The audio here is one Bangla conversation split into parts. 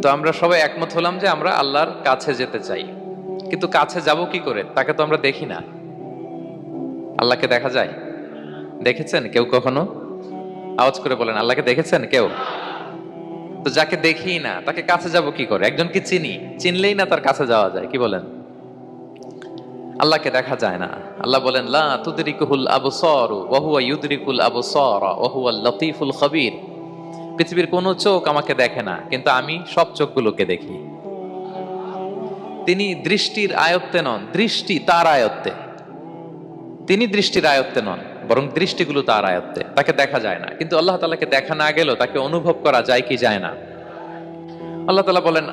তো আমরা সবাই একমত হলাম যে আমরা আল্লাহর কাছে যেতে চাই, কিন্তু কাছে যাব কি করে? তাকে তো আমরা দেখি না। আল্লাহকে দেখা যায়? দেখেছেন কেউ কখনো? আওয়াজ করে বলেন, আল্লাহকে দেখেছেন কেউ? তো যাকে দেখি না তাকে কাছে যাব কি করে? একজনকে চিনি, চিনলেই না তার কাছে যাওয়া যায়, কি বলেন? আল্লাহকে দেখা যায় না। আল্লাহ বলেন, লা তুদরিকুহুল আবসারু ওয়া হুয়া ইউদরিকুল আবসারা ওয়া হুয়াল লতীফুল খবীর। পৃথিবীর কোন চোখ আমাকে দেখে না, কিন্তু আমি সব চোখগুলোকে দেখি। তিনি দৃষ্টির আয়ত্তে নন, দৃষ্টি তার আয়ত্তে। তিনি দৃষ্টির আয়ত্তে নন, বরং দৃষ্টিগুলো তার আয়ত্তে। তাকে দেখা যায় না, কিন্তু আল্লাহ তাআলাকে দেখা না গেলেও তাকে অনুভব করা যায় কি যায় না? আল্লাহ তাআলা বলেন,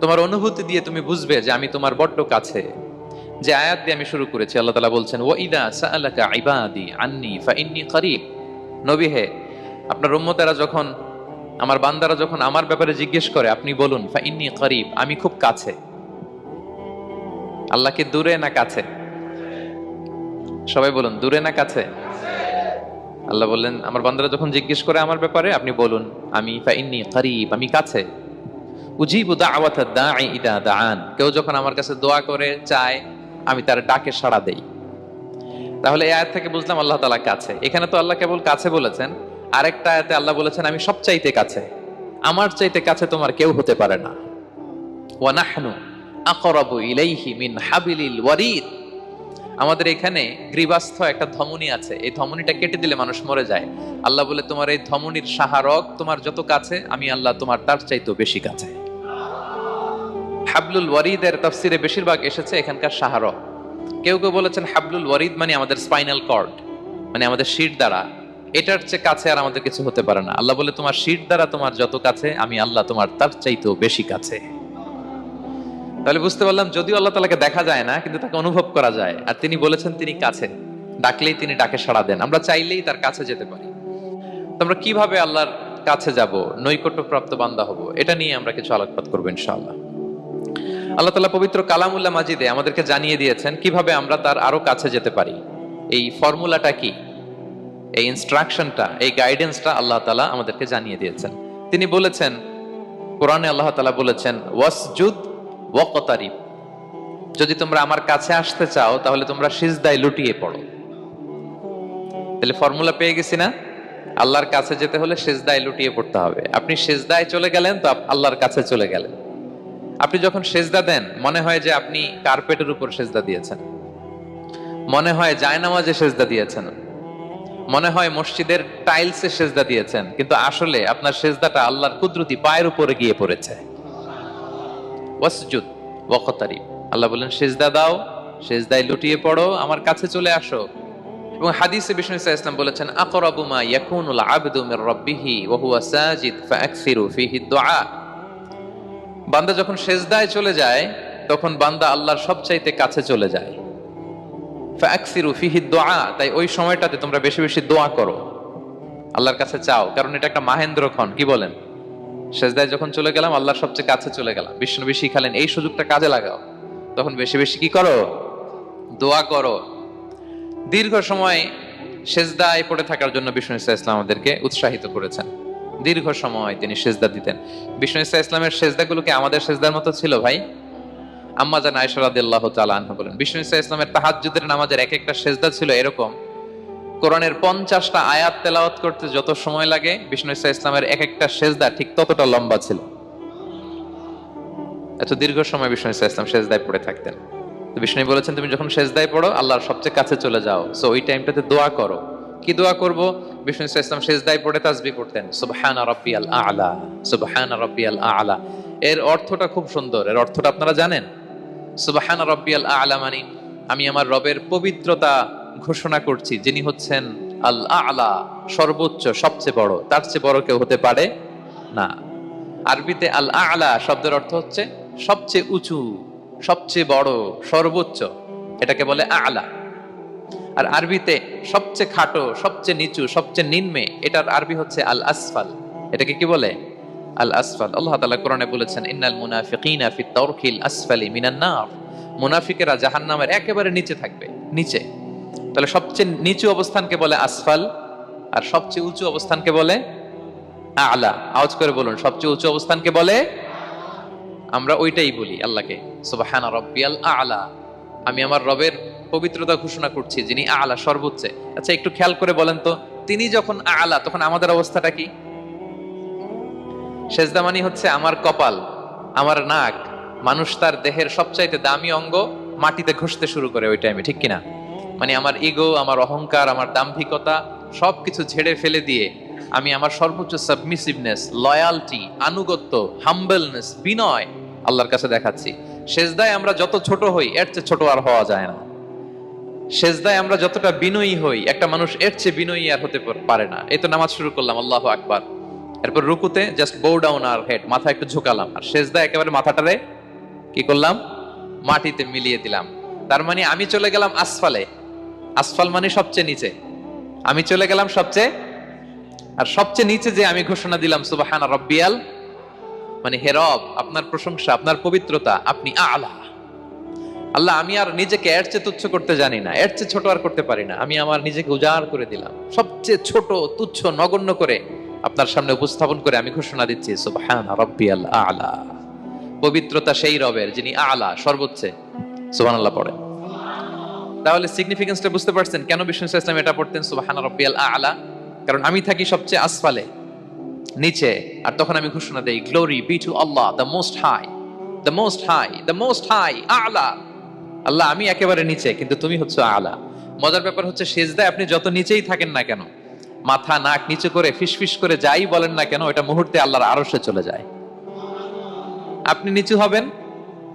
তোমার অনুভূতি দিয়ে তুমি বুঝবে যে আমি তোমার বড্ড কাছে। যে আয়াত দিয়ে আমি শুরু করেছি, আল্লাহ তাআলা বলছেন, ওয়া ইযা সাআলাকা ইবাদি আন্নী ফাইন্নী করিব। নবী হে, আপনার উম্মতেরা যখন, আমার বান্দারা যখন আমার ব্যাপারে জিজ্ঞেস করে, আপনি বলুন ফাইন্নী করিব, আমি খুব কাছে। আল্লাহ কি দূরে না কাছে? সবাই বলুন, দূরে না কাছে? আল্লাহ বললেন, আমার বান্দারা যখন জিজ্ঞেস করে আমার ব্যাপারে, আপনি বলুন আমি ফাইন্নী করিব, আমি কাছে। উজিবু দাওয়াতাদ দাঈ ইযা দাআন। কেউ যখন আমার কাছে দোয়া করে, চায়, আমি তার ডাকে সাড়া দেই। তাহলে এই আয়াত থেকে বুঝলাম আল্লাহ তাআলা কাছে। এখানে তো আল্লাহ কেবল কাছে বলেছেন, আরেকটা আয়াতে আল্লাহ বলেছেন আমি সবচাইতে কাছে। আমার চাইতে কাছে তোমার কেউ হতে পারে না। ওয়া নাহনু আকরাবু ইলাইহি মিন হাবিলিল ওয়ারিদ। আমাদের এখানে গ্রীবাস্থ একটা ধমনী আছে, এই ধমনীটা কেটে দিলে মানুষ মরে যায়। আল্লাহ বলে, তোমার এই ধমনীর সাহারক তোমার যত কাছে, আমি আল্লাহ তোমার তার চাইতেও বেশি কাছে। হাবলুল ওয়ারিদের তাফসিরে বেশিরভাগ এসেছে এখানকার সাহারক। কেউ কেউ বলেছেন হাবলুল ওয়ারিদ মানে আমাদের স্পাইনাল কর্ড, মানে আমাদের শির দ্বারা। এটার চেয়ে কাছে আর আমাদের কিছু হতে পারে না। আল্লাহ বলে, তোমার শির দ্বারা তোমার যত কাছে, আমি আল্লাহ তোমার তার চাইতেও বেশি কাছে। তাহলে বুঝতে পারলাম, যদিও আল্লাহ তাআলাকে দেখা যায় না, কিন্তু তাকে অনুভব করা যায়। আর তিনি বলেছেন তিনি কাছে, ডাকলেই তিনি ডাকে সাড়া দেন। আমরা চাইলেই তার কাছে যেতে পারি। তো আমরা কিভাবে আল্লাহর কাছে যাব, নৈকট্যপ্রাপ্ত বান্দা হব, এটা নিয়ে আমরা কিছু আলোকপাত করবো ইনশাআল্লাহ। আল্লাহ তাআলা পবিত্র কালামুল্লাহ মাজিদে আমাদেরকে জানিয়ে দিয়েছেন কিভাবে আমরা তার আরো কাছে যেতে পারি। এই ফর্মুলাটা কি, এই ইনস্ট্রাকশনটা, এই গাইডেন্সটা আল্লাহ তাআলা আমাদেরকে জানিয়ে দিয়েছেন। তিনি বলেছেন, কোরআনে আল্লাহ তাআলা বলেছেন, ওয়াসজুদ ওয়াকতারিব। যদি তোমরা আমার কাছে আসতে চাও, তাহলে তোমরা সিজদায় লুটিয়ে পড়ো। তাহলে ফর্মুলা পেয়ে গেছি না? আল্লাহর কাছে যেতে হলে সিজদায় লুটিয়ে পড়তে হবে। আপনি সিজদায় চলে গেলেন তো আল্লাহর কাছে চলে গেলেন। আপনি যখন সেজদা দেন, মনে হয় যে আপনি কার্পেটের উপর সেজদা দিয়েছেন, মনে হয় জায়নামাজে সেজদা দিয়েছেন, মনে হয় মসজিদের টাইলসে সেজদা দিয়েছেন, কিন্তু আসলে আপনার সেজদাটা আল্লাহর কুদরতি পায়ের উপরে গিয়ে পড়েছে। ওয়াসজুদ ওয়াকতারিব। আল্লাহ বলেন, সেজদা দাও, সেজদায় লুটিয়ে পড়ো, আমার কাছে চলে আসো। এবং হাদিসে বিষ্ণু সাল্লাল্লাহু আলাইহি ওয়াসাল্লাম বলেছেন, আকরাবু মা ইয়াকুনুল আবদু মির রাব্বিহি ওয়া হুয়া সাজিদ ফাআকসিরু ফীহি দুআ। বান্দা যখন সেজদায় চলে যায়, তখন বান্দা আল্লাহর সবচাইতে কাছে চলে যায়। ফাআকসিরু ফীহি দুআ। তাই ওই সময়টাতে তোমরা বেশি বেশি দোয়া করো, আল্লাহর কাছে চাও, কারণ এটা একটা মাহেন্দ্রক্ষণ। কি বলেন? সেজদায় যখন চলে গেলাম, আল্লাহর সবচেয়ে কাছে চলে গেলাম। বিষ্ণু শিখালেন, এই সুযোগটা কাজে লাগাও, তখন বেশি বেশি কি করো? দোয়া করো। দীর্ঘ সময় সেজদায় পড়ে থাকার জন্য বিষ্ণু ইসলাম আমাদেরকে উৎসাহিত করেছেন। দীর্ঘ সময় তিনি সেজদা দিতেন। বিষ্ণু ইসলামের সেজদাগুলোকে আমাদের সেজদার মতো ছিল ভাই? আম্মা জান আয়েশা রাদিয়াল্লাহু তাআলা আনহা বলেন, বিষ্ণু ইসলামের তাহাজ্জুদের নামাজের এক একটা সেজদা ছিল এরকম, কোরআনের 50টা আয়াত তেলাওয়াত করতে যত সময় লাগে, বিষ্ণু ইসলামের এক একটা সেজদা ঠিক ততটা লম্বা ছিল। এত দীর্ঘ সময় বিষ্ণু ইসলাম সেজদায় পড়ে থাকতেন। তো বিষ্ণু বলেছেন, তুমি যখন সেজদায় পড়ো, আল্লাহর সবচেয়ে কাছে চলে যাও। সো ওই টাইমটাতে দোয়া করো। কি দোয়া করব? বিষ্ণু ইসলাম সেজদায় পড়ে তাসবিহ পড়তেন, সুবহান রাব্বিয়াল আ'লা, সুবহান রাব্বিয়াল আ'লা। এর অর্থটা খুব সুন্দর। এর অর্থটা আপনারা জানেন? সুবহান রাব্বিয়াল আ'লা মানে আমি আমার রবের পবিত্রতা ঘোষণা করছি, যিনি হচ্ছেন আল আ'লা, সর্বোচ্চ, সবচেয়ে বড়। তার চেয়ে বড় কেউ হতে পারে না। আরবিতে আল আ'লা শব্দের অর্থ হচ্ছে সবচেয়ে উঁচু, সবচেয়ে বড়, সর্বোচ্চ, এটাকে বলে আ'লা। আর আরবিতে সবচেয়ে খাটো, সবচেয়ে নিচু, সবচেয়ে নিম্নে, এটার আরবি হচ্ছে আল আসফাল। এটাকে কি বলে? আল আসফাল। আল্লাহ তাআলা কোরআনে বলেছেন, ইন্নাল মুনাফিকিনা ফিত তারকিল আসফালি মিনান নার। মুনাফিকেরা জাহান্নামের একেবারে নিচে থাকবে, নিচে। তাহলে সবচেয়ে নিচু অবস্থানকে বলে আসফাল, আর সবচেয়ে উঁচু অবস্থানকে বলে আলা, আওয়াজ করে বলুন, সবচেয়ে উঁচু অবস্থানকে বলে, আমরা ওইটাই বলি আল্লাহকে, সুবহানা রাব্বিয়াল আ'লা। আমি আমার রবের পবিত্রতা ঘোষণা করছি, যিনি আ'লা, সর্বোচ্চ। আচ্ছা, একটু খেয়াল করে বলেন তো, তিনি যখন আ'লা, তখন আমাদের অবস্থাটা কি? সেজদা মানে হচ্ছে আমার কপাল, আমার নাক, মানুষ তার দেহের সবচাইতে দামি অঙ্গ মাটিতে ঘষতে শুরু করে ওই টাইমে, ঠিক কিনা? মানে আমার ইগো, আমার অহংকার, আমার দাম্ভিকতা সবকিছু ঝেড়ে ফেলে দিয়ে আমি আমার সর্বোচ্চ সাবমিসিভনেস, লয়ালটি, আনুগত্য, হাম্বলনেস, বিনয় আল্লাহর কাছে দেখাচ্ছি। সেজদায় আমরা যত ছোট হই, এর চেয়ে ছোট আর হওয়া যায় না। সেজদায় আমরা যতটা বিনয়ী হই, একটা মানুষ এর চেয়ে বিনয়ী আর হতে পারে না। এই তো নামাজ শুরু করলাম, আল্লাহু আকবার, এরপর রুকুতে জাস্ট বো ডাউন আর হেড, মাথা একটু ঝুঁকালাম, আর সেজদায় একেবারে মাথাটারে কি করলাম? মাটিতে মিলিয়ে দিলাম। তার মানে আমি চলে গেলাম আসফালে। আসফাল মানে সবচেয়ে নিচে, আমি চলে গেলাম সবচেয়ে, আর সবচেয়ে নিচে যে আমি ঘোষণা দিলাম সুবহানা রাব্বিয়াল, মানে হে রব, আপনার প্রশংসা, আপনার পবিত্রতা, আপনি আ'লা। আল্লাহ, আমি আর নিজেকে এর চেয়ে তুচ্ছ করতে জানি না, এর চেয়ে ছোট আর করতে পারি না। আমি আমার নিজেকে উজাড় করে দিলাম, সবচেয়ে ছোট, তুচ্ছ, নগণ্য করে আপনার সামনে উপস্থাপন করে আমি ঘোষণা দিচ্ছি সুবহানা রাব্বিয়াল আ'লা। পবিত্রতা সেই রবের যিনি আ'লা, সর্বোচ্চ। সুবহানাল্লাহ পড়ে। তাহলে সিগনিফিকেন্সটা বুঝতে পারছেন কেন বিষ্ণু ইসলাম এটা পড়তেন সুবহানা রাব্বিয়াল আ'লা? কারণ আমি থাকি সবচেয়ে আসফালে, নিচে, আর তখন আমি ঘোষণা দেই, glory be to Allah, the most high, the most high, the most high, আ'লা। আল্লাহ, আমি একেবারে নিচে, কিন্তু তুমি হচ্ছে আ'লা। মজার ব্যাপার হচ্ছে, সেজদায় আপনি যত নিচেই থাকেন না কেন, মাথা নাক নিচু করে ফিসফিস করে যাই বলেন না কেন, এটা মুহূর্তে আল্লাহর আরশে চলে যায়। আপনি নিচু হবেন,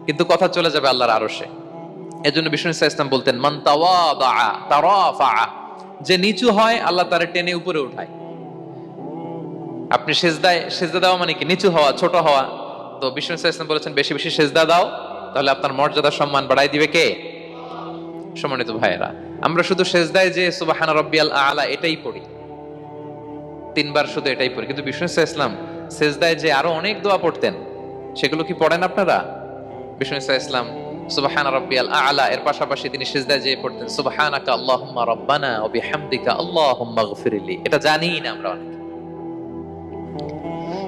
কিন্তু কথা চলে যাবে আল্লাহর আরশে। এজন্য বিষ্ণু ইসলাম বলতেন, মান তাওয়াদা তারাফা, যে নিচু হয় আল্লাহ তারে টেনে উপরে উঠায়। আপনি সেজদা দেওয়া মানে কি? নিচু হওয়া, ছোট হওয়া। তো বিষ্ণু ইসলাম বলেছেন, বেশি বেশি সেজদা দাও, তাহলে আপনার মর্যাদা, সম্মান বাড়াই দিবে কে? সম্মানিত ভাইয়েরা, আমরা শুধু সেজদায় যে সুবহানা রাব্বিয়াল আ'লা এটাই পড়ি, 3 বার শুধু এটাই পড়ি, কিন্তু বিষ্ণু ইসলাম সেজদায় যে আরো অনেক দোয়া পড়তেন, সেগুলো কি পড়েন আপনারা? বিষ্ণু ইসলাম সুবহানা রাব্বিয়াল আ'লা এর পাশাপাশি তিনি সিজদায় যেয়ে পড়তেন সুবহানাকা আল্লাহুম্মা রাব্বানা ওয়া বিহামদিকা আল্লাহুম্মা গফিরলি। এটা জানিই না আমরা অনেকে।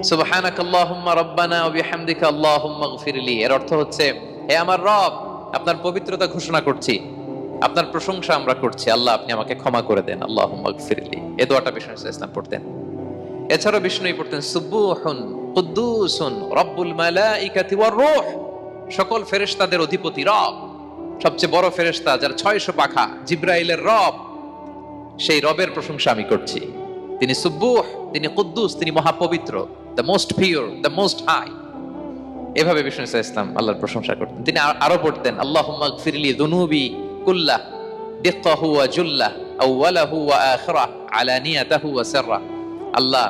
সুবহানাকা আল্লাহুম্মা রাব্বানা ওয়া বিহামদিকা আল্লাহুম্মা গফিরলি এর অর্থ হচ্ছে, হে আমার রব, আপনার পবিত্রতা ঘোষণা করছি, আপনার প্রশংসা আমরা করছি, আল্লাহ আপনি আমাকে ক্ষমা করে দেন, আল্লাহুম্মা গফিরলি। এই দোয়াটা বিষ্ণু ইসলাম পড়তেন। এছাড়াও বিষ্ণুই পড়তেন সুবহুন কুদ্দুসুন রব্বুল মালাইকাতি ওয়ার রূহ, সকল ফেরেশতাদের অধিপতি রব, সবচেয়ে বড় ফেরেশতা যার 600 পাখা, জিবরাইলের রব, সেই রবের প্রশংসা আমি করছি। তিনি সুবুহ, তিনি কুদ্দুস, তিনি মহাপবিত্র, the most pure, the most high. এভাবে বিষ্ণু ইসলাম আল্লাহর প্রশংসা করতেন। তিনি আরো পড়তেন আল্লাহুম্মা গফিরলি যুনুবি কুল্লাহ দিক্কাহু ওয়া জুল্লাহ আউওয়ালাহু ওয়া আখিরাহ আলানিয়াতাহু ওয়া সিররাহ। আল্লাহ,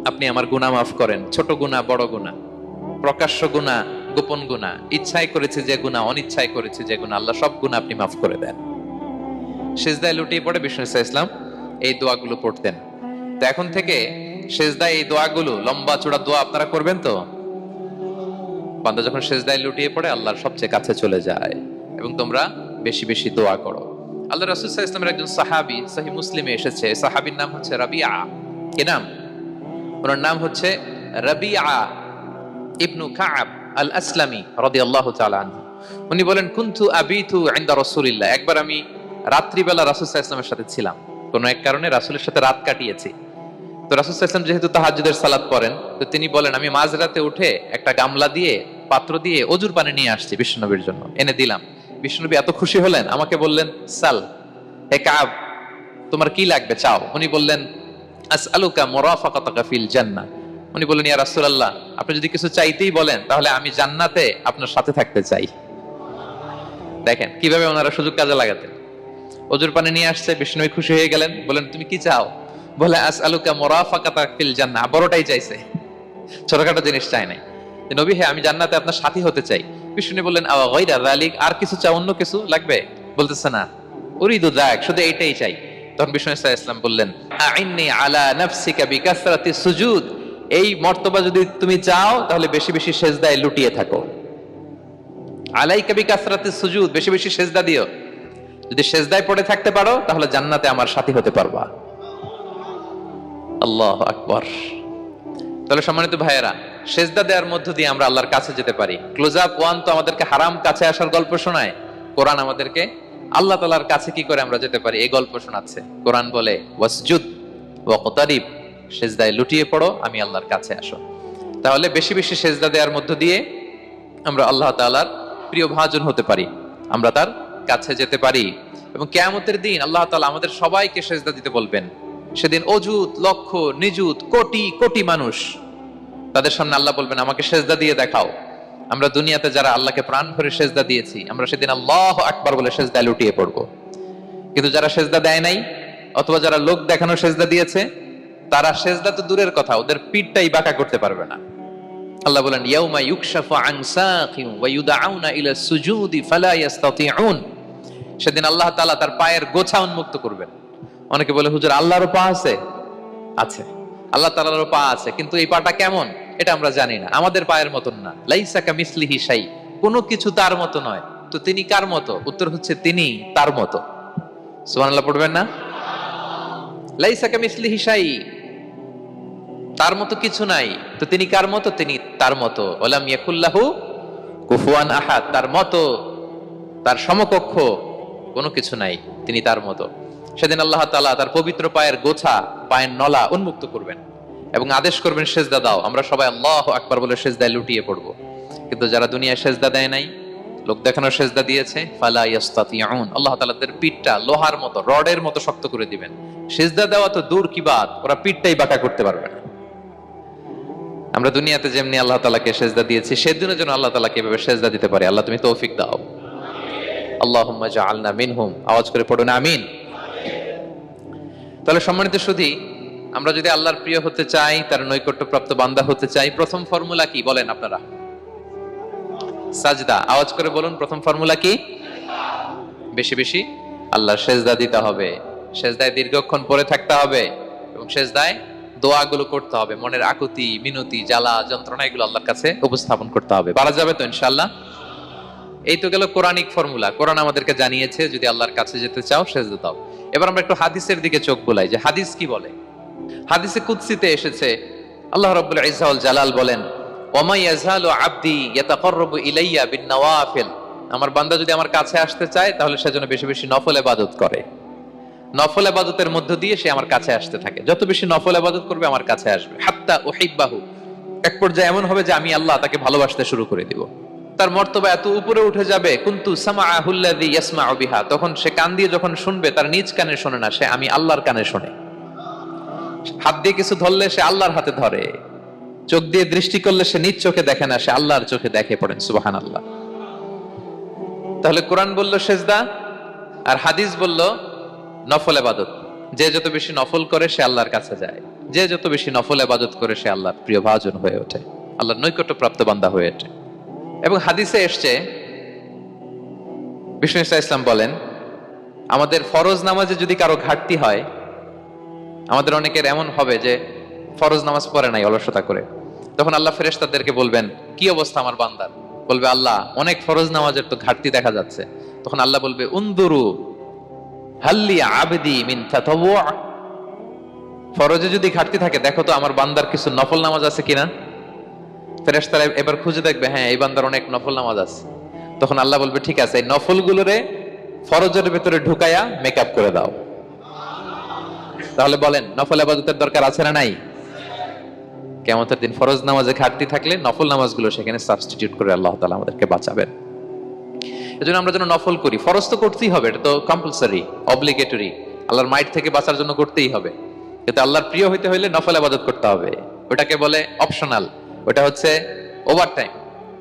আপনি আমার গুনাহ মাফ করেন, ছোট গুনাহ, বড় গুনাহ, প্রকাশ্য গুনাহ, গোপন গুনাহ, ইচ্ছায় করেছে যে গুনাহ, অনিচ্ছায় করেছে যে গুনাহ, আল্লাহ সব গুনাহ আপনি মাফ করে দেন। সিজদায় লুটিয়ে পড়ে বিষ্ণু ইসলাম এই দোয়াগুলো পড়তেন। তো এখন থেকে সিজদায় এই দোয়াগুলো, লম্বা চূড়া দোয়া আপনারা করবেন তো? বান্দা যখন সিজদায় লুটিয়ে পড়ে আল্লাহর সবচেয়ে কাছে চলে যায়, এবং তোমরা বেশি বেশি দোয়া করো। আল্লাহ রাসূল সাল্লাল্লাহু আলাইহি ওয়াসাল্লামের একজন সাহাবী, সহিহ মুসলিমে এসেছে, সাহাবীর নাম হচ্ছে রাবিআ। কি নাম? ওনার নাম হচ্ছে রাবিআ ইবনু কাব আল আসলামি রাদিয়াল্লাহু তাআলা আনহু। উনি বলেন, কুনতু আবিতু ইনদা রাসূলিল্লাহ, একবার আমি রাত্রিবেলা রাসূল সাল্লাল্লাহু আলাইহি ওয়াসাল্লামের সাথে ছিলাম, কোন এক কারণে রাসূলের সাথে রাত কাটিয়েছি। তো রাসূল সাল্লাল্লাহু আলাইহি ওয়াসাল্লাম যেহেতু তাহাজ্জুদের সালাত পড়েন, তো তিনি বলেন, আমি মাঝরাতে উঠে একটা গামলা দিয়ে, পাত্র দিয়ে অজুর পানি নিয়ে আসছি বিশ্বনবীর জন্য, এনে দিলাম। বিশ্বনবী এত খুশি হলেন, আমাকে বললেন, সাল হে কাব, তোমার কি লাগবে চাও। উনি বললেন, আসআলুকা মুরাফাকাতাকা ফিল জান্নাহ। উনি বললেন, ইয়া রাসূলুল্লাহ, আপনি যদি কিছু চাইতেই বলেন, তাহলে আমি জান্নাতে আপনার সাথে থাকতে চাই। দেখেন কিভাবে ওনারা সুযোগ কাজে লাগাতেন। অজুর পানি নিয়ে আসছে, বিষ্ণু খুশি হয়ে গেলেন, বলেন, তুমি কি চাও? বলে, আসআলুকা মুরাফাকাতাকা ফিল জান্নাহ। বড়টাই চাইছে, ছোটখাটো জিনিস চাই নাই। নবী, হে, আমি জান্নাতে আপনার সাথী হতে চাই। বিষ্ণু বললেন, আওয়া গায়রা যালিক, আর কিছু চাও, অন্য কিছু লাগবে? বলতেছে না, উরিদু যাক, শুধু এইটাই চাই। তখন বিষ্ণু ইসলাম বললেন, আইন্নি আলা নাফসিকা বিকাসরাতিস সুজুদ, এই মর্তবা যদি তুমি চাও, তাহলে বেশি বেশি সিজদায় লুটিয়ে থাকো। আলাইকা বিকাসরাতিস সুজুদ, বেশি বেশি সিজদা দিও। যদি সিজদায় পড়ে থাকতে পারো, তাহলে জান্নাতে আমার সাথী হতে পারবা। আল্লাহু আকবার। তাহলে সম্মানিত ভাইয়েরা, সেজদা দেওয়ার মধ্য দিয়ে আমরা আল্লাহর কাছে যেতে পারি। ক্লোজ আপ ওয়ান তো আমাদেরকে হারাম কাছে আসার গল্প শোনায়, কোরআন আমাদেরকে আল্লাহ তাআলার কাছে কি করে আমরা যেতে পারি এই গল্প শোনাচ্ছে। কোরআন বলে ওয়াসজুদ ওয়াকতারিব, সেজদায় লুটিয়ে পড়ো, আমি আল্লাহর কাছে আসো। তাহলে বেশি বেশি সেজদা দেওয়ার মধ্য দিয়ে আমরা আল্লাহ তাআলার প্রিয় ভাজন হতে পারি, আমরা তার কাছে যেতে পারি। এবং কিয়ামতের দিন আল্লাহ তাআলা আমাদের সবাইকে সেজদা দিতে বলবেন। সেদিন অযুত লক্ষ নিযুত কোটি কোটি মানুষ, তাদের সামনে আল্লাহ বলবেন আমাকে সেজদা দিয়ে দেখাও। আমরা দুনিয়াতে যারা আল্লাহকে প্রাণ ভরে সেজদা দিয়েছি, আমরা সেদিন আল্লাহু আকবার বলে সেজদায় লুটিয়ে পড়বো। কিন্তু যারা সেজদা দেয় নাই, অথবা যারা লোক দেখানো সেজদা দিয়েছে, তারা সেজদা তো দূরের কথা, ওদের পিঠটাই বাঁকা করতে পারবে না। আল্লাহ বলেন ইয়াউমা ইউকশাফু আন সাকিন ওয়া ইউদআউনা ইলা সুজুদি ফালা ইস্তাতিউন। সেদিন আল্লাহ তাআলা তার পায়ের গোছা উন্মুক্ত করবেন। অনেকে বলে হুজুর আল্লাহরও পা আছে? আছে, আল্লাহ তাআলারও পা আছে, কিন্তু এই পাটা কেমন এটা আমরা জানি না, আমাদের পায়ের মতন না। লাইসা কামিসলিহি শাই, কোনো কিছু তার মতো নয়। তো তিনি কার মতো? উত্তর হচ্ছে তিনি তার মতো। সুবহানাল্লাহ পড়বেন না? লাইসা কামিসলিহি শাই, তার মতো কিছু নাই। তো তিনি কার মতো? তিনি তার মতো। ওয়ালাম ইয়াকুল্লাহু কুফুয়ান আহাদ, তার মতো, তার সমকক্ষ কোনো কিছু নাই, তিনি তার মতো। সেদিন আল্লাহ তাআলা তার পবিত্র পায়ের গোছা, পায়ের নলা উন্মুক্ত করবেন এবং আদেশ করবেন সেজদা দাও। আমরা সবাই আল্লাহু আকবার বলে সেজদায় লুটিয়ে পড়ব। কিন্তু যারা দুনিয়ায় সেজদা দেয় নাই, লোক দেখানোর সেজদা দিয়েছে, ফালা ইস্তাতিউন, আল্লাহ তাআলা তাদের পিঠটা লোহার মতো, রডের মতো শক্ত করে দিবেন। সেজদা দেওয়া তো দূর কি বাত, ওরা পিঠটাই বাঁকা করতে পারবে না। আমরা দুনিয়াতে যেমনি আল্লাহ তাআলাকে সেজদা দিয়েছি, সেদিনের জন্য আল্লাহ তাআলাকে এভাবে সেজদা দিতে পারি। আল্লাহ তুমি তৌফিক দাও। আল্লাহুম্মা জাআলনা মিনহুম, আওয়াজ করে পড়ুন আমিন। তাহলে সম্মানিত সুধী, আমরা যদি আল্লাহর প্রিয় হতে চাই, তার নৈকট্যপ্রাপ্ত বান্দা হতে চাই, প্রথম ফর্মুলা কি বলেন আপনারা? সাজদা। আওয়াজ করে বলুন, প্রথম ফর্মুলা কি? বেশি বেশি আল্লাহর সেজদা দিতে হবে, সেজদায় দীর্ঘক্ষণ পড়ে থাকতে হবে এবং সেজদায় দোয়াগুলো করতে হবে। মনের আকুতি মিনতি জ্বালা যন্ত্রণা এগুলো আল্লাহর কাছে উপস্থাপন করতে হবে। পারা যাবে তো ইনশাআল্লাহ? এই তো গেল কোরআনিক ফর্মুলা। কোরআন আমাদেরকে জানিয়েছে যদি আল্লাহর কাছে যেতে চাও সেজদা দাও। এবার আমরা একটু হাদিসের দিকে চোখ বোলাই যে হাদিস কি বলে। হাদিসে কুদসিতে এসেছে, আল্লাহ রাব্বুল ইজ্জা ওয়াল জালাল বলেন ওয়ামা ইয়াজালু আবদি ইয়াতাকাররাবু ইলাইয়া বিন-নওয়াফিল, আমার বান্দা যদি আমার কাছে আসতে চায় তাহলে সে যেন বেশি বেশি নফল ইবাদত করে। নফল ইবাদতের মধ্য দিয়ে সে আমার কাছে আসতে থাকে। যত বেশি নফল ইবাদত করবে আমার কাছে আসবে। হাত্তা উহিব্বাহু, এক পর্যায়ে এমন হবে যে আমি আল্লাহ তাকে ভালোবাসতে শুরু করে দিব। তার মর্তবা এত উপরে উঠে যাবে, কুনতু সামাআহুল্লাযী ইয়াসমাউ বিহা, তখন সে কান দিয়ে যখন শুনবে তার নিজ কানে শোনে না, সে আমি আল্লাহর কানে শোনে। হাত দিয়ে কিছু ধরলে সে আল্লাহর হাতে ধরে, চোখ দিয়ে দৃষ্টি করলে সে নিজ চোখে দেখে না, সে আল্লাহর চোখে দেখে। পড়েন সুবহানাল্লাহ। তাহলে কোরআন বলল সেজদা, আর হাদিস বলল নফল ইবাদত। যে যত বেশি নফল করে সে আল্লাহর কাছে যায়, যে যত বেশি নফল ইবাদত করে সে আল্লাহর প্রিয় ভাজন হয়ে ওঠে, আল্লাহর নৈকট্যপ্রাপ্ত বান্দা হয়ে ওঠে। এবং হাদিসে এসছে, বিষ্ণু ইসলাম বলেন আমাদের ফরজ নামাজে যদি কারো ঘাটতি হয়, আমাদের অনেকের এমন হবে যে ফরজ নামাজ পড়ে নাই অলসতা করে, তখন আল্লাহ ফেরেশতাদেরকে বলবেন কি অবস্থা আমার বান্দার? বলবে আল্লাহ অনেক ফরজ নামাজের তো ঘাটতি দেখা যাচ্ছে। তখন আল্লাহ বলবে উনদুরু হাল্লি আবদি মিন তাতাওয়ু, ফরজে যদি ঘাটতি থাকে দেখো তো আমার বান্দার কিছু নফল নামাজ আছে কিনা। ফেরেশতারা এবার খুঁজে দেখবে, হ্যাঁ এই বান্দার অনেক নফল নামাজ আছে। তখন আল্লাহ বলবে ঠিক আছে, এই নফল গুলোরে ফরজের ভেতরে ঢুকায়া মেকআপ করে দাও। তাহলে বলেন নফল ইবাদতের দরকার আছে না নাই? কিয়ামতের দিন ফরজ নামাজে ঘাটতি থাকলে নফল নামাজগুলো সেখানে সাবস্টিটিউট করে আল্লাহ তাআলা আমাদেরকে বাঁচাবেন। এজন্য আমরা যেন নফল করি। ফরজ তো করতেই হবে, এটা তো কম্পালসরি, অব্লিগেটরি, আল্লাহর মাইট থেকে বাঁচার জন্য করতেই হবে। কিন্তু আল্লাহর প্রিয় হইতে হইলে নফল ইবাদত করতে হবে। ওটাকে বলে অপশনাল, ওটা হচ্ছে ওভারটাইম।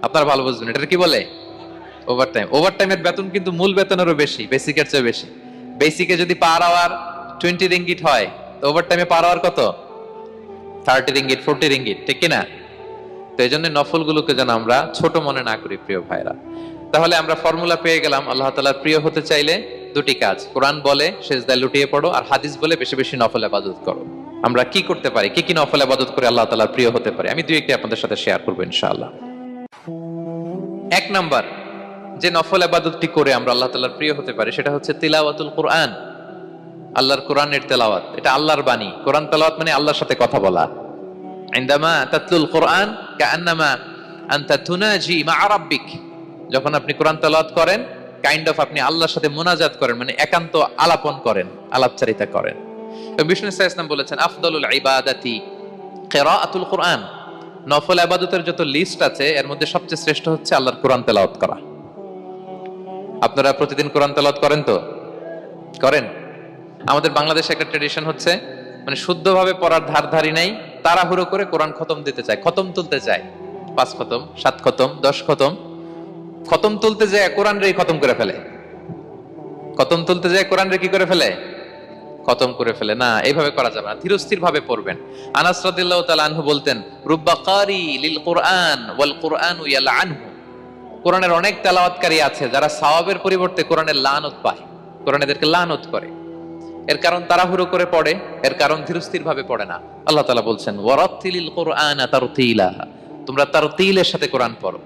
আপনারা ভালো বুঝবেন, এটা কি বলে? ওভারটাইম। ওভারটাইমের বেতন কিন্তু মূল বেতনেরও বেশি, বেসিকের চেয়ে বেশি। বেসিকে যদি পার আওয়ার 20 রিঙ্গিট হয়, তো ওভারটাইমে পার আওয়ার কত? 30 রিঙ্গিট, 40 রিঙ্গিট, ঠিক কিনা? তো এই জন্য নফলগুলোকে যেন আমরা ছোট মনে না করি প্রিয় ভাইরা। তাহলে আমরা ফর্মুলা পেয়ে গেলাম, আল্লাহ তাআলার প্রিয় হতে চাইলে দুটি কাজ, কোরআন বলে সেজদায় লুটিয়ে পড়ো, আর হাদিস বলে বেশি বেশি নফল ইবাদত করো। আমরা কি করতে পারি, কি কি নফল ইবাদত করে আল্লাহ তাআলার প্রিয় হতে পারি, আমি দুই একটি আপনাদের সাথে শেয়ার করবো ইনশাআল্লাহ। এক নাম্বার যে নফল ইবাদতটি করে আমরা আল্লাহ তাআলার প্রিয় হতে পারি সেটা হচ্ছে তিলাওয়াতুল কোরআন। আল্লাহর কোরআনের তেলাওয়াত, এটা আল্লাহর বাণী। কোরআন তেলাওয়াত মানে আল্লাহর সাথে কথা বলা। ইনদামা তাতলুল কুরআন কাআন্নামা আনতা তুনাজি মা রাব্বিক, যখন আপনি কোরআন তেলাওয়াত করেন কাইন্ড অফ আপনি আল্লাহর সাথে মুনাজাত করেন, মানে একান্ত আলাপন করেন, আলাপচারিতা করেন। বিষ্ণু সাল্লাল্লাহু আলাইহি ওয়াসাল্লাম বলেছেন আফদালুল ইবাদাতি কিরাআতুল কুরআন, নফল ইবাদতের যত লিস্ট আছে এর মধ্যে সবচেয়ে শ্রেষ্ঠ হচ্ছে আল্লাহর কোরআন তেলাওয়াত করা। আপনারা প্রতিদিন কোরআন তেলাওয়াত করেন তো? করেন? আমাদের বাংলাদেশে একটা ট্র্যাডিশন হচ্ছে, মানে শুদ্ধভাবে পড়ার ধারধারি নাই, তাড়াহুড়ো করে কোরআন খতম দিতে চায়, খতম তুলতে চায়, 5 খতম 7 খতম 10 খতম, খতম তুলতে যায় কোরআন রে খতম করে ফেলে, খতম তুলতে যায় কোরআন রে কি করে ফেলে, খতম করে ফেলে। না, এইভাবে করা যাবে না, ধীরস্থির ভাবে পড়বেন। আনাস রাদিয়াল্লাহু তাআলা আনহু বলতেন রুব্বা কারি লিল কুরআন ওয়াল কুরআনু ইয়ালআনহু, কোরআনের অনেক তেলাওয়াতকারী আছে যারা সওয়াবের পরিবর্তে কোরআনের লানত পায়, কোরআন এদেরকে লানত করে। এর কারণ তাড়াহুড়ো করে পড়ে, এর কারণ ধীরস্থির ভাবে পড়ে না। আল্লাহ তাআলা বলছেন ওয়ারাত্তিলিল কুরআনা তারতিলা, তোমরা তারতিলের সাথে কোরআন পড়ো,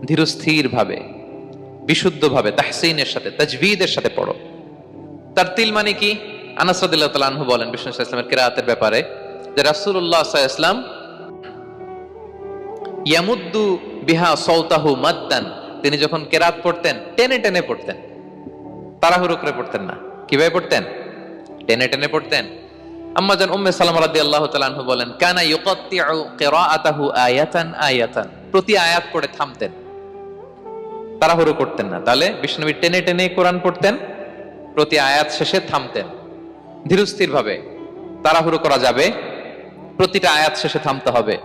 ধীরস্থির ভাবে, বিশুদ্ধ ভাবে, তাহসিনের সাথে, তাজবিদের সাথে পড়ো। তারতিল মানে কি? আনাস রাদিয়াল্লাহু তাআলা আনহু বলেন বিষ্ণু সাল্লাল্লাহু আলাইহি ওয়াসাল্লামের কিরাআতের ব্যাপারে যে রাসূলুল্লাহ সাল্লাল্লাহু আলাইহি ওয়াসাল্লাম ইয়ামুদ্দু বিহা সাওতাহু মাদ্দান, তিনি যখন কিরাআত পড়তেন টেনে টেনে পড়তেন, তাড়াহুড়ো করে পড়তেন না। কিভাবে পড়তেন? টেনে টেনে পড়তেন। আম্মা জান উম্মে সালামা রাদিয়াল্লাহু তাআলা আনহা বলেন কানা ইউকাত্তিউ কিরাআতাহু আয়াতান আয়াতান, প্রতি আয়াত পড়ে থামতেন, তাড়াহুড়ো করতেন না। তাহলে বিষ্ণুনবী টেনে টেনে কোরআন পড়তেন, প্রতি আয়াত শেষে থামতেন, ধীরস্থির ভাবে, তাড়াহুড়ো করা যাবে, প্রতিটা আয়াত শেষে থামতে হবে।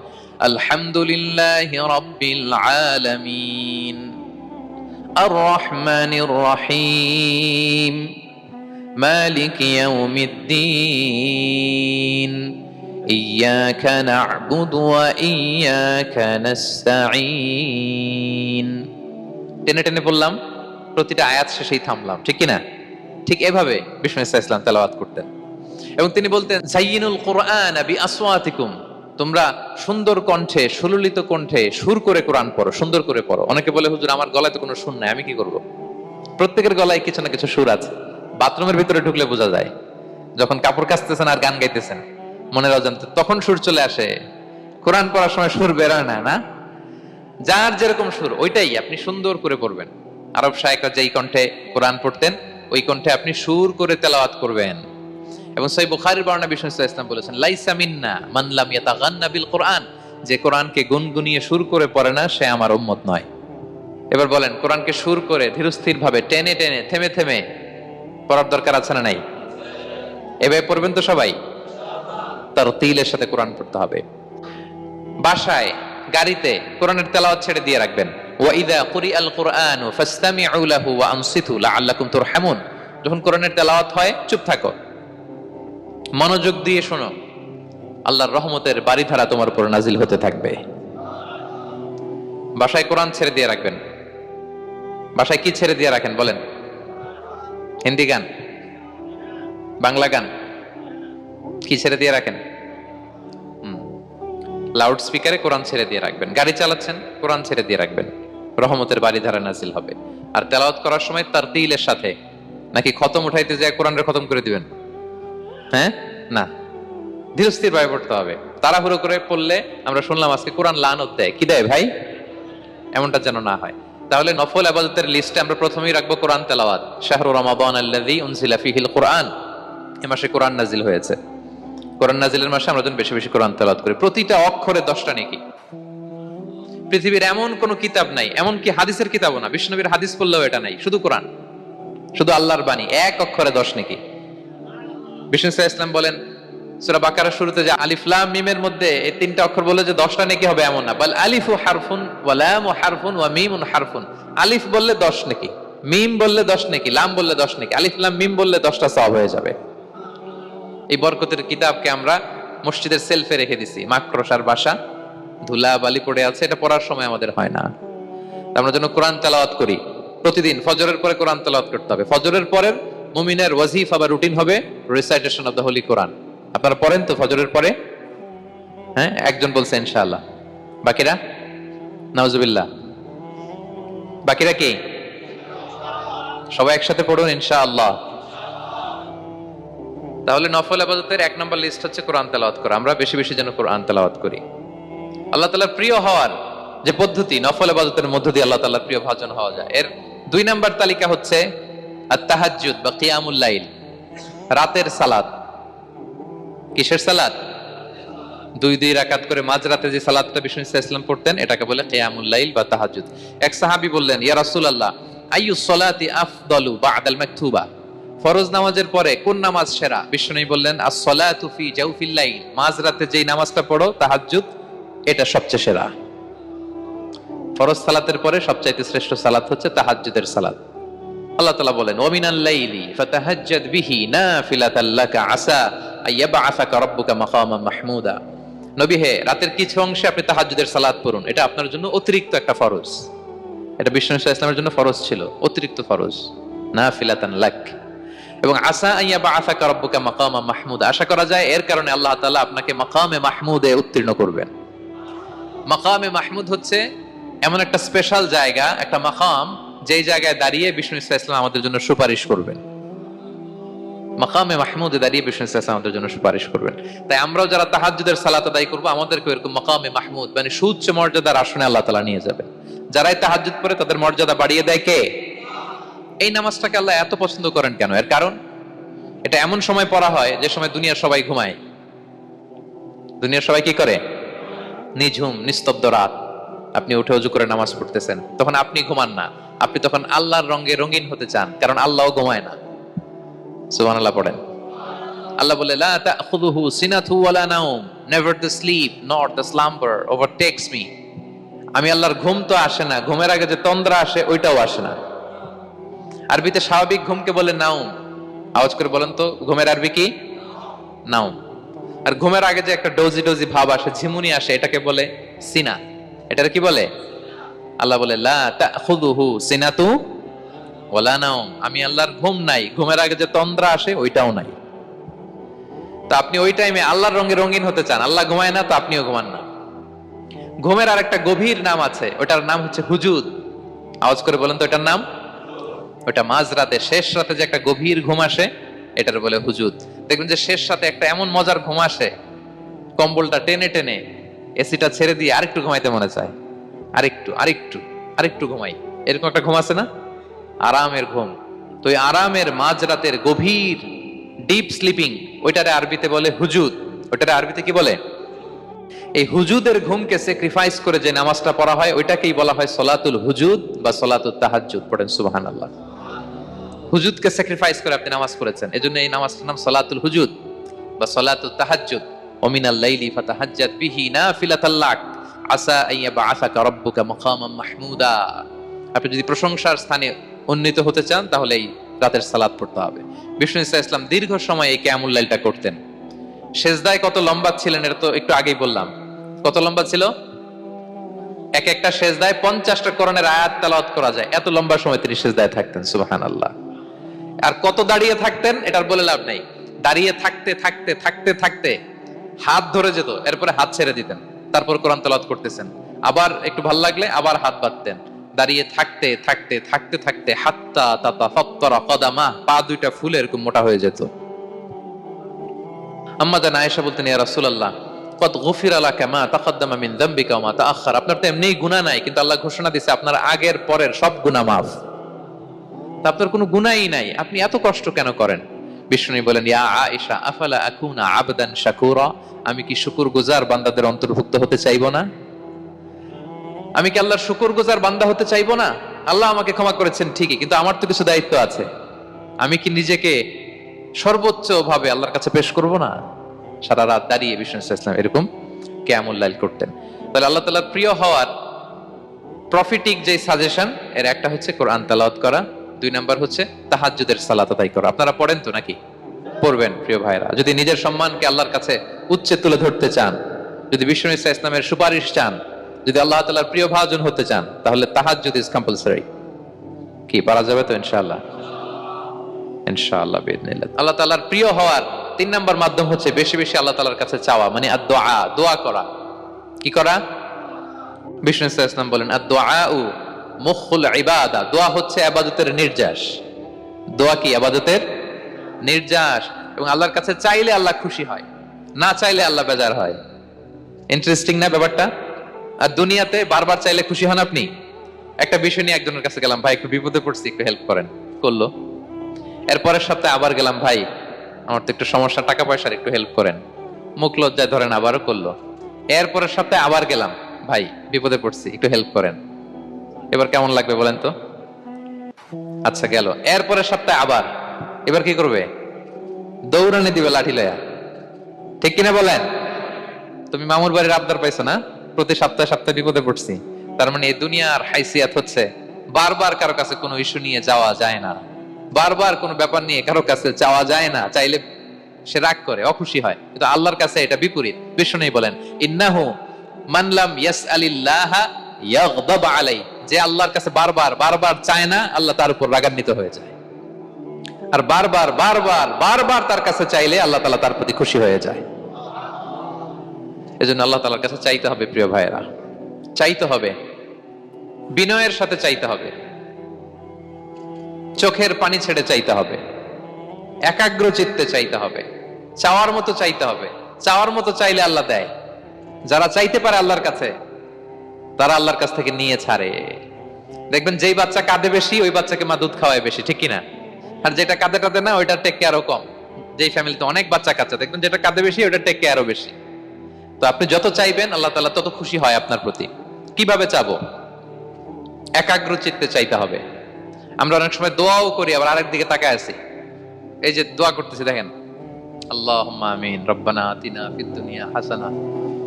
আলহামদুলিল্লাহি রাব্বিল আলামিন আর রহমানির রহিম মালিক ইয়াউমিদ্দিন ইয়্যাকা না'বুদু ওয়া ইয়্যাকা নাস্তাঈন। টেনে টেনে বললাম, প্রতিটা আয়াত শেষেই থামলাম, ঠিক কি না? ঠিক এভাবে বিষ্ণু ইসা ইসলাম তেলাওয়াত করতেন। এবং তিনি বলতেন জাইয়িনুল কুরআন বিআসওয়াতিকুম, তোমরা সুন্দর কণ্ঠে, সুললিত কণ্ঠে সুর করে কোরআন পড়ো, সুন্দর করে পড়ো। অনেকে বলে হুজুর আমার গলায় তো কোনো সুর নাই, আমি কি করব? প্রত্যেকের গলায় কিছু না কিছু সুর আছে। বাথরুমের ভিতরে ঢুকলে বোঝা যায়, যখন কাপড় কাচতেছেন আর গান গাইতেছেন মনের অজান্তে, তখন সুর চলে আসে। কোরআন পড়ার সময় সুর বেরোয় না, না? যার যেরকম সুর ওইটাই আপনি সুন্দর করে পড়বেন। আরব শায়েখরা যেই কণ্ঠে কোরআন পড়তেন ওই কণ্ঠে আপনি সুর করে তেলাওয়াত করবেন। এবং সহিহ বুখারীর বর্ণনা বিষ্ণু সাল্লাল্লাহু আলাইহি ওয়াসাল্লাম বলেছেন লাইসা মিন্না মান লাম ইয়াতাগান্না বিল কুরআন, যে কোরআনকে গুনগুনিয়ে সুর করে পড়ে না সে আমার উম্মত নয়। এবার বলেন, কোরআনকে সুর করে ধীরস্থির ভাবে টেনে টেনে থেমে থেমে পড়ার দরকার আছে না নাই? এভাবে পড়বেন তো সবাই? তারতিলের সাথে কোরআন পড়তে হবে। বাসায়, গাড়িতে কোরআনের তেলাওয়াত ছেড়ে দিয়ে রাখবেন। ওয়া ইযা কুরিআল কুরআনু ফাসতামিউ লাহু ওয়া আনসিতু লাআল্লাকুম তুরহামুন, যখন কোরআনের তেলাওয়াত হয় চুপ থাকো, মনোযোগ দিয়ে শোনো, আল্লাহর রহমতের বারিধারা তোমার উপর নাজিল হতে থাকবে। বাসায় কোরআন ছেড়ে দিয়ে রাখবেন। বাসায় কি ছেড়ে দিয়ে রাখেন বলেন? হিন্দি গান, বাংলা গান, কি ছেড়ে দিয়ে রাখেন? লাউড স্পিকারে কোরআন ছেড়ে দিয়ে রাখবেন। গাড়ি চালাচ্ছেন, কোরআন ছেড়ে দিয়ে রাখবেন, রহমতের বারিধারা নাজিল হবে। আর তেলাওয়াত করার সময় তারতিলের সাথে, নাকি খতম উঠাইতে যায় কোরআনের খতম করে দিবেন? হ্যাঁ, না, ধীরস্থির ভাবে পড়তে হবে। তাড়াহুড়ো করে পড়লে আমরা শুনলাম আজকে কোরআন লানত দেয়, কি দেয় ভাই? এমনটা যেন না হয়। তাহলে নফল ইবাদতের লিস্টে আমরা প্রথমেই রাখবো কোরআন তেলাওয়াত। শাহরু রমাদান আল্লাযী উনজিলা ফীহিল কুরআন, এই মাসে কোরআন নাজিল হয়েছে। কোরআন নাজিলের মাসে আমরা যেন বেশি বেশি কোরআন তেলাওয়াত করি। প্রতিটা অক্ষরে 10টা নেকি। পৃথিবীর এমন কোন কিতাব নাই, এমন কি হাদিসের কিতাবও না, বিষ্ণুনবীর হাদিস পড়লেও এটা নাই, শুধু কোরআন, শুধু আল্লাহর বাণী, এক অক্ষরে 10 নেকি। বিষ্ণু সাল্লাল্লাহু আলাইহি ওয়াসাল্লাম বলেন সূরা বাকারার শুরুতে যে আলিফ লাম মিমের মধ্যে এই 3টা অক্ষর বলে যে 10টা নেকি হবে এমন না, বল আলিফু হারফুন ওয়া লামু হারফুন ওয়া মিমুন হারফুন। আলিফ বললে 10 নেকি, মিম বললে 10 নেকি, লাম বললে 10 নেকি, আলিফ লাম মিম বললে 10টা সওয়াব হয়ে যাবে। এই বরকতের কিতাবকে আমরা মসজিদের সেলফে রেখে দিছি, মাকড়সার বাসা, ধুলা বালি পড়ে আছে, এটা পড়ার সময় আমাদের হয় না। আমরা যেন কোরআন তেলাওয়াত করি প্রতিদিন। ফজরের পরে কোরআন তেলাওয়াত করতে হবে। ফজরের পরের মুমিনের ওয়াজিফা বা রুটিন হবে রিসাইটেশন অফ দ্য হোলি কোরআন। আপনারা পড়েন তো ফজরের পরে? হ্যাঁ, একজন বলছে ইনশাআল্লাহ, বাকিরা নাউজুবিল্লাহ। বাকিরা কি? সবাই একসাথে পড়ুন ইনশাআল্লাহ। তাহলে নফল ইবাদতের 1 নম্বর লিস্ট হচ্ছে কোরআন তেলাওয়াত করা। আমরা বেশি বেশি যেন কোরআন তেলাওয়াত করি। আল্লাহ তাআলার প্রিয় হওয়ার যে পদ্ধতি, নফল ইবাদতের মধ্য দিয়ে আল্লাহ তাআলার প্রিয় ভাজন হওয়া যায়। এর 2 নম্বর তালিকা হচ্ছে আত-তাহাজ্জুদ বা কিয়ামুল লাইল, রাতের সালাত। কিসের সালাত? 2 রাকাত করে মাঝরাতে যে সালাতটা বিষ্ণু সাল্লাল্লাহু আলাইহি ওয়াসাল্লাম পড়তেন এটাকে বলে কিয়ামুল লাইল বা তাহাজ্জুদ। এক সাহাবী বললেন, ইয়া রাসূলুল্লাহ, আইয়ুস সালাতি আফদালু বা'দাল মাকতুবা, ফরজ নামাজের পরে কোন নামাজ সেরা? বিষ্ণু বললেন, আস-সালাতু ফি জাওফিল লাইল, মাঝরাতে যেই নামাজটা পড়ো তাহাজ্জুদ, এটা সবচেয়ে সেরা। ফরজ সালাতের পরে সবচাইতে শ্রেষ্ঠ সালাত হচ্ছে তাহাজ্জুদের সালাত। আল্লাহ তাআলা বলেন, ওয়া মিনাল লাইলি ফাতাহাজ্জাদ বিহি নাফিলাতাল লাকা আসা আইয়াবআসাকা রাব্বুকা মাকামান মাহমুদা। নবী হে, রাতের কিছু অংশে আপনি তাহাজ্জুদের সালাত পড়ুন, এটা আপনার জন্য অতিরিক্ত একটা ফরজ। এটা বিষ্ণু সাল্লাল্লাহু আলাইহি ওয়াসাল্লামের জন্য ফরজ ছিল, অতিরিক্ত ফরজ, নাফিলাতান লাক। এবং আসা আইয়াবআসাকা রাব্বুকা মাকামান মাহমুদা, আশা করা যায় এর কারণে আল্লাহ তাআলা আপনাকে মাকামে মাহমুদে উত্তীর্ণ করবেন। মাকামে মাহমুদ হচ্ছে এমন একটা স্পেশাল জায়গা, একটা মাকাম, যেই জায়গায় দাঁড়িয়ে বিষ্ণু সাল্লাল্লাহু আলাইহি ওয়াসাল্লাম আমাদের জন্য সুপারিশ করবেন। মাকামে মাহমুদে দাঁড়িয়ে বিষ্ণু সাল্লাল্লাহু আলাইহি ওয়াসাল্লাম আমাদের জন্য সুপারিশ করবেন। তাই আমরাও যারা তাহাজ্জুদের সালাত আদায় করব, আমাদেরকে এরকম মাকামে মাহমুদ মানে সুউচ্চ মর্যাদার আসনে আল্লাহ তাআলা নিয়ে যাবেন। যারাই তাহাজ্জুদ পড়ে তাদের মর্যাদা বাড়িয়ে দেয় কে? এই নামাজটাকে আল্লাহ এত পছন্দ করেন কেন? এর কারণ, এটা এমন সময় পড়া হয় যে সময় দুনিয়ার সবাই ঘুমায়। দুনিয়ার সবাই কি করে? নিঝুম নিস্তব্ধ রাত, আপনি উঠে ওযু করে নামাজ পড়তেছেন, তখন আপনি ঘুমান না, আপনি তখন আল্লাহর রঙে রঙিন হতে চান, কারণ আল্লাহও ঘুমায় না। সুবহানাল্লাহ পড়েন। আল্লাহ বলে, লা তাখুযুহু সিনাতু ওয়ালা নাওম, never the sleep nor the slumber overtakes me. আমি আল্লাহর ঘুম তো আসে না, ঘুমের আগে যে তন্দ্রা আসে ওইটাও আসে না। আরবিতে স্বাভাবিক ঘুমকে বলে নাওম। আওয়াজ করে বলেন তো, ঘুমের আরবি কি? নাওম। আর ঘুমের আগে যে একটা ডোজি ডোজি ভাব আসে, ঝিমুনি আসে, এটাকে বলে সিনা। এটার কি বলে? আল্লাহ বলে, লা তাখুযুহু সিনাতু ওয়ালা নাওম, আমি আল্লাহর ঘুম নাই, ঘুমের আগে যে তন্দ্রা আসে ওইটাও নাই। তো আপনি ওই টাইমে আল্লাহর রঙে রঙিন হতে চান, আল্লাহ ঘুমায় না, তো আপনিও ঘুমান না। ঘুমের আর একটা গভীর নাম আছে, ওটার নাম হচ্ছে হুজুদ। আওয়াজ করে বলেন তো, এটার নাম? ওটা মাঝরাতে, শেষ রাতে যে একটা গভীর ঘুম আসে, এটার বলে হুজুদ। দেখবেন যে শেষ রাতে একটা এমন মজার ঘুম আসে, কম্বলটা টেনে টেনে এসিটা ছেড়ে দিয়ে আরেকটু ঘুমাইতে মনে চায়, আরেকটু আরেকটু আরেকটু ঘুমাই, এরকম একটা ঘুম আছে না? আরামের ঘুম। তো এই আরামের মাঝরাতের গভীর ডিপ স্লিপিং, ওইটারে আরবিতে বলে হুজুদ। ওইটারে আরবিতে কি বলে? এই হুজুদের ঘুমকে স্যাক্রিফাইস করে যে নামাজটা পড়া হয় ওইটাকেই বলা হয় সলাতুল হুজুদ বা সলাতুত তাহাজ্জুদ। পড়েন সুবহানাল্লাহ। হুজুদকে স্যাক্রিফাইস করে আপনি নামাজ পড়েছেন, এজন্য এই নামাজটার নাম সলাতুল হুজুদ বা সলাতুত তাহাজ্জুদ। ওয়া মিনাল লাইলি ফাতাহাজ্জাদ বিহি নাফিলাতাল লাক আসা আইয়াবআসাকা রাব্বুকা মাকামান মাহমুদা। আপনি যদি প্রশংসার স্থানে উন্নীত হতে চান তাহলে এই রাতের সালাত পড়তে হবে। বিষ্ণু সাল্লাল্লাহু আলাইহি ওয়াসাল্লাম দীর্ঘ সময় এই কিয়ামুল লাইলটা করতেন। সেজদায় কত লম্বা ছিলেন এটা তো একটু আগেই বললাম। কত লম্বা ছিল? এক একটা সেজদায় 50টা কোরআনের আয়াত তেলাওয়াত করা যায়, এত লম্বা সময় তিনি সেজদায় থাকতেন। সুবহানাল্লাহ। আর কত দাঁড়িয়ে থাকতেন এটার বলে লাভ নাই। দাঁড়িয়ে থাকতে থাকতে থাকতে থাকতে হাত ধরে যেত, এরপরে হাত ছেড়ে দিতেন, তারপর কোরআন তেলাওয়াত করতেছেন। আবার একটু ভালো লাগলে আবার হাত বাঁধতেন। দাঁড়িয়ে থাকতে থাকতে থাকতে থাকতে হাত্তা তাতাফাত্তারা কদামা, পা দুইটা ফুলে এরকম মোটা হয়ে যেত। আম্মা জান আয়েশা বলতেন, ইয়া রাসূলুল্লাহ কদ গুফিরা লাকা মা তাকদ্দামা মিন যামবিকা ওয়া মা তাআখার। আপনার তো এমনিই গুনাহ নাই, কিন্তু আল্লাহ ঘোষণা দিয়েছে আপনার আগের পরের সব গুনাহ মাফ। তা আপনার কোনো গুনাহই নাই, আপনি এত কষ্ট কেন করেন? বিষ্ণু বলেন, ইয়া আয়েশা আফালা আকুনা আবদান শাকুরা, আমি কি শুকরগুজার বান্দাদের অন্তর্ভুক্ত হতে চাইবো না? আমি কি আল্লাহর শুকরগুজার বান্দা হতে চাইবো না? আল্লাহ আমাকে ক্ষমা করেছেন ঠিকই, কিন্তু আমার তো কিছু দায়িত্ব আছে। আমি কি নিজেকে সর্বোচ্চ ভাবে আল্লাহর কাছে পেশ করব না? সারা রাত দাঁড়িয়ে বিষ্ণু সাল্লাল্লাহু আলাইহি ওয়াসাল্লাম এরকম কিয়ামুল লাইল করতেন। তাহলে আল্লাহ তাআলার প্রিয় হওয়ার প্রফিটিক যে সাজেশন, এর একটা হচ্ছে কোরআন তেলাওয়াত করা, 2 নাম্বার হচ্ছে তাহাজ্জুদের সালাত আদায় করা। আপনারা পড়েন তো নাকি? পড়বেন প্রিয় ভাইরা। যদি নিজের সম্মানকে আল্লাহর কাছে উচ্চে তুলে ধরতে চান, যদি বিষ্ণু সাল্লাল্লাহু আলাইহি ওয়াসাল্লামের সুপারিশ চান, যদি আল্লাহ তাআলার প্রিয় ভাজন হতে চান, তাহলে তাহাজ্জুদ ইজ কম্পালসরি। কি পারা যাবে তো ইনশাআল্লাহ? ইনশাআল্লাহ বিইذنিল্লাহ। আল্লাহ তাআলার প্রিয় হওয়ার 3 নাম্বার মাধ্যম হচ্ছে বেশি বেশি আল্লাহ তাআলার কাছে চাওয়া, মানে আদ-দুআ, দোয়া করা। কি করা? বিষ্ণু সাল্লাল্লাহু আলাইহি ওয়াসাল্লাম বলেন, আদ-দুআউ মুখুল ইবাদা, দোয়া হচ্ছে ইবাদতের নির্যাস। দোয়া কি ইবাদতের নির্যাস? এবং আল্লাহর কাছে চাইলে আল্লাহ খুশি হয়, না চাইলে আল্লাহ বেজার হয়। ইন্টারেস্টিং না ব্যাপারটা? আর দুনিয়াতে বারবার চাইলে খুশি হন আপনি? একটা বিষয় নিয়ে একজনের কাছে গেলাম, ভাই একটু বিপদে পড়ছি, একটু হেল্প করেন, করলো। এরপরের সপ্তাহে আবার গেলাম, ভাই আমার তো একটু সমস্যা, টাকা পয়সার, একটু হেল্প করেন, মুখ লজ্জায় ধরেন, আবারও করলো। এরপরের সপ্তাহে আবার গেলাম, ভাই বিপদে পড়ছি, একটু হেল্প করেন। এবার কেমন লাগবে বলেন তো? আচ্ছা গেল। এরপরের সপ্তাহে আবার, এবার কি করবে? দৌড়ানি দিবে লাঠি লয়া, ঠিক কিনা বলেন? তুমি মামুর বাড়ির আবদার পাইছো না, প্রতি সপ্তাহে সপ্তাহে বিপদে পড়ছি। তার মানে এই দুনিয়ার হাইসিয়াত হচ্ছে বারবার কারো কাছে কোনো ইস্যু নিয়ে যাওয়া যায় না, বারবার কোনো ব্যাপার নিয়ে কারো কাছে চাওয়া যায় না। চাইলে সে রাগ করে, অখুশি হয়। কিন্তু আল্লাহর কাছে এটা বিপরীত। বিষ্ণু বলেন, ইন্নাহু মান লাম ইয়াসআলিল্লাহ ইয়াগদাব আলাই, যে আল্লাহর কাছে বারবার বারবার চায় না, আল্লাহ তার উপর রাগান্বিত হয়ে যায়। আর বারবার বারবার বারবার তার কাছে চাইলে আল্লাহ তাআলা তার প্রতি খুশি হয়ে যায়। এজন্য আল্লাহ তাআলার কাছে চাইতে হবে প্রিয় ভাইয়েরা, চাইতে হবে, বিনয়ের সাথে চাইতে হবে, চোখের পানি ছেড়ে চাইতে হবে, একাগ্র চিত্তে চাইতে হবে, চাওয়ার মতো চাইতে হবে। চাওয়ার মতো চাইলে আল্লাহ দেয়। যারা চাইতে পারে আল্লাহর কাছে, তারা আল্লাহর কাছ থেকে নিয়ে ছাড়ে। দেখবেন যেই বাচ্চা কাঁদে বেশি, ওই বাচ্চাকে মা দুধ খাওয়ায় বেশি, ঠিক কিনা? আর যেটা কাঁদে টাদে না, ওইটার টেক কেয়ারও কম। যেই ফ্যামিলিতে অনেক বাচ্চা কাচ্চা, দেখবেন যেটা কাঁদে বেশি, ওইটার টেক কেয়ারও বেশি। তো আপনি যত চাইবেন, আল্লাহ তাআলা তত খুশি হয় আপনার প্রতি। কিভাবে চাবো? একাগ্র চিত্তে চাইতে হবে। আমরা অনেক সময় দোয়াও করি, আবার আরেক দিকে তাকায় আছি। এই যে দোয়া করতেছি, দেখেন, আল্লাহুম্মা আমিন, রব্বানা আতিনা ফিদ দুনিয়া হাসানা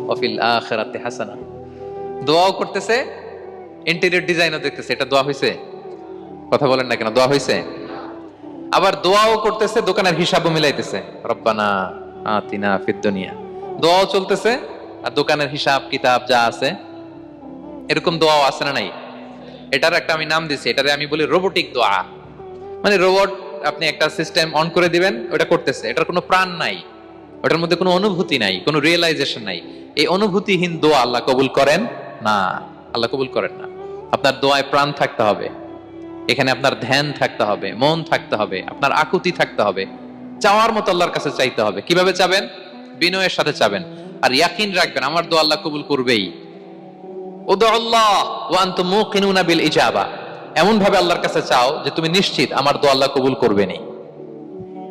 ওয়া ফিল আখিরাতি হাসানা। দোয়াও করতেছে, ইন্টেরিয়র ডিজাইনও দেখতেছে। এটা দোয়া হইছে? কথা বলেন না কেন? দোয়া হইছে? আবার দোয়াও করতেছে, দোকানের হিসাবও মিলাইতেছে, রব্বানা আতিনা ফিদ দুনিয়া। দোয়াও চলতেছে, আর দোকানের হিসাব কিতাব যা আছে, এরকম দোয়াও আছে না নাই? এটার একটা আমি নাম দিছি, এটারে আমি বলি রোবোটিক দোয়া। মানে রোবট, আপনি একটা সিস্টেম অন করে দিবেন, ওটা করতেছে, এটার কোনো প্রাণ নাই, ওটার মধ্যে কোনো অনুভূতি নাই, কোনো রিয়েলাইজেশন নাই। এই অনুভূতিহীন দোয়া আল্লাহ কবুল করেন না, আল্লাহ কবুল করেন না। আপনার দোয়ায় প্রাণ থাকতে হবে, এখানে আপনার ধ্যান থাকতে হবে, মন থাকতে হবে, আপনার আকুতি থাকতে হবে, চাওয়ার মতো আল্লাহর কাছে চাইতে হবে। কিভাবে চাবেন? বিনয়ের সাথে চাবেন, আর ইয়াকিন রাখবেন আমার দোয়া আল্লাহ কবুল করবেই। উদুল্লাহ ওয়া আনতুম মুকিনুনা বিল ইজাবা, এমন ভাবে আল্লাহর কাছে চাও যে তুমি নিশ্চিত আমার দোয়া আল্লাহ কবুল করবেনই।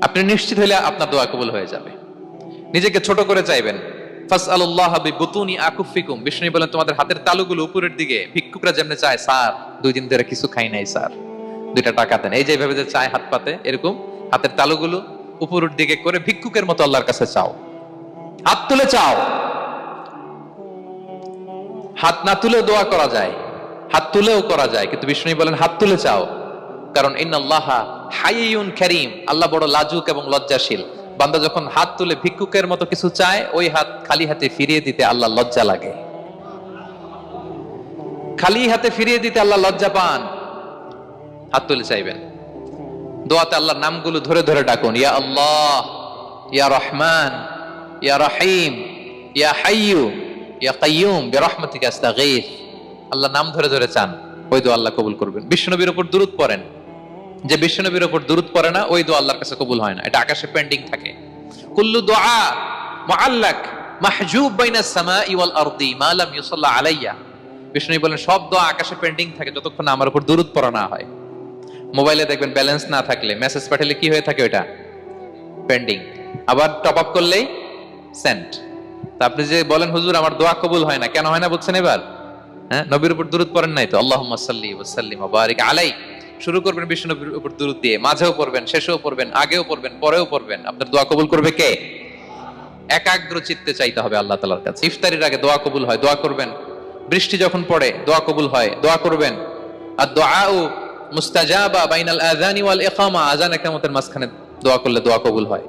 আপনি নিশ্চিত হলে আপনার দোয়া কবুল হয়ে যাবে। নিজেকে ছোট করে চাইবেন। ফাসআলুল্লাহ বিবুতুনি আকুফিকুম, বিষ্ণু বলেন তোমাদের হাতের তালুগুলো উপরের দিকে। ভিক্ষুকরা যেমন চায়, স্যার 2 দিন ধরে কিছু খাই নাই স্যার, 2টা টাকা দেন, এই যে ভাবে যে চায় হাত পাতে, এরকম হাতের তালুগুলো উপরের দিকে করে ভিক্ষুকের মতো আল্লাহর কাছে চাও। হাত তুলে চাও। হাত না তুলেও দোয়া করা যায়, হাত তুলেও করা যায়, কিন্তু বিষ্ণু বলেন হাত তুলে চাও। কারণ ইন্নাল্লাহা হাইয়ুন কারীম, আল্লাহ বড় লাজুক এবং লজ্জাশীল। বান্দা যখন হাত তুলে ভিক্ষুকের মতো কিছু চায়, ওই হাত খালি হাতে ফিরিয়ে দিতে আল্লাহ লজ্জা লাগে। খালি হাতে ফিরিয়ে দিতে আল্লাহ লজ্জা পান। হাত তুলে চাইবেন। দোয়াতে আল্লাহর নামগুলো ধরে ধরে ডাকুন, ইয়া আল্লাহ, ইয়া রহমান, ইয়া রহিম, ইয়া হাইয়ু, ইয়া কাইয়ুম বিরহমাতিকা আস্তাগীথ। আল্লাহর নাম ধরে ধরে চান, ওই দোয়া আল্লাহ কবুল করবেন। বিশ্বনবীর উপর দুরূদ পড়েন, যে বিশ্বনবীর উপর দুরূদ পড়ে না, ওই দোয়া আল্লাহর কাছে কবুল হয় না, এটা আকাশে পেন্ডিং থাকে। কুল্লু দুআ মুআল্লাক মাহজুব বাইনাস সামাই ওয়াল আরদি মা লাম ইউসাল্লা আলাইয়া। বিষ্ণু বলেন সব দোয়া আকাশে পেন্ডিং থাকে যতক্ষণ না আমার উপর দুরূদ পড়া না হয়। মোবাইলে দেখবেন ব্যালেন্স না থাকলে মেসেজ পাঠালে কি হয়ে থাকে? ওটা পেন্ডিং। আবার টপ আপ করলেই সেন্ট। তা আপনি যে বলেন হুজুর আমার দোয়া কবুল হয় না, কেন হয় না বুঝছেন এবার? হ্যাঁ, নবীর উপর দুরূদ পড়েন নাই তো। আল্লাহুম্মা সাল্লি ওয়া সাল্লিম ওয়া বারিক আলাইহি। শুরু করবেন বিশ্ব নবীর উপর দুরূদ দিয়ে, মাঝেও পড়বেন, শেষেও পড়বেন, আগেও পড়বেন, পরেও পড়বেন। আপনার দোয়া কবুল করবে কে? একাগ্র চিত্তে চাইতে হবে আল্লাহ তাআলার কাছে। ইফতারির আগে দোয়া কবুল হয়, দোয়া করবেন। বৃষ্টি যখন পড়ে দোয়া কবুল হয়, দোয়া করবেন। আর দুআউ মুস্তাজাবা বাইনাল আযানি ওয়াল ইকামা, আযান ইকামতের মাঝখানে দোয়া করলে দোয়া কবুল হয়।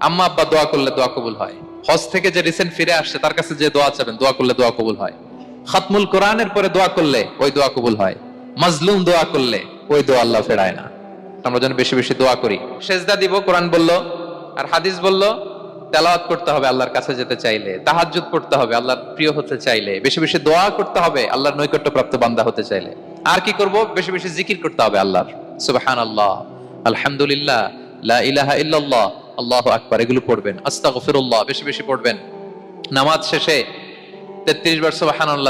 আম্মা আব্বা দোয়া করলে দোয়া কবুল হয়। হজ থেকে যে রিসেন্ট ফিরে আসছে তার কাছে যে দোয়া চাবেন, দোয়া করলে দোয়া কবুল হয়। খাতমুল কোরআনের পরে দোয়া করলে ওই দোয়া কবুল হয়। মাজলুম দোয়া করলে ওই দোয়া আল্লাহ ফেরায় না। আমরা যেন বেশি বেশি দোয়া করি। সেজদা দিব, কোরআন বলল আর হাদিস বলল। তেলাওয়াত করতে হবে আল্লাহর কাছে যেতে চাইলে, তাহাজ্জুদ পড়তে হবে আল্লাহর প্রিয় হতে চাইলে, বেশি বেশি দোয়া করতে হবে আল্লাহর নৈকট্যপ্রাপ্ত বান্দা হতে চাইলে। আর কি করব? বেশি বেশি জিকির করতে হবে আল্লাহর। সুবহানাল্লাহ, আলহামদুলিল্লাহ, লা ইলাহা ইল্লাল্লাহ, আল্লাহু আকবার এগুলো পড়বেন, আস্তাগফিরুল্লাহ বেশি বেশি পড়বেন। নামাজ শেষে 33 বার সুবহানাল্লাহ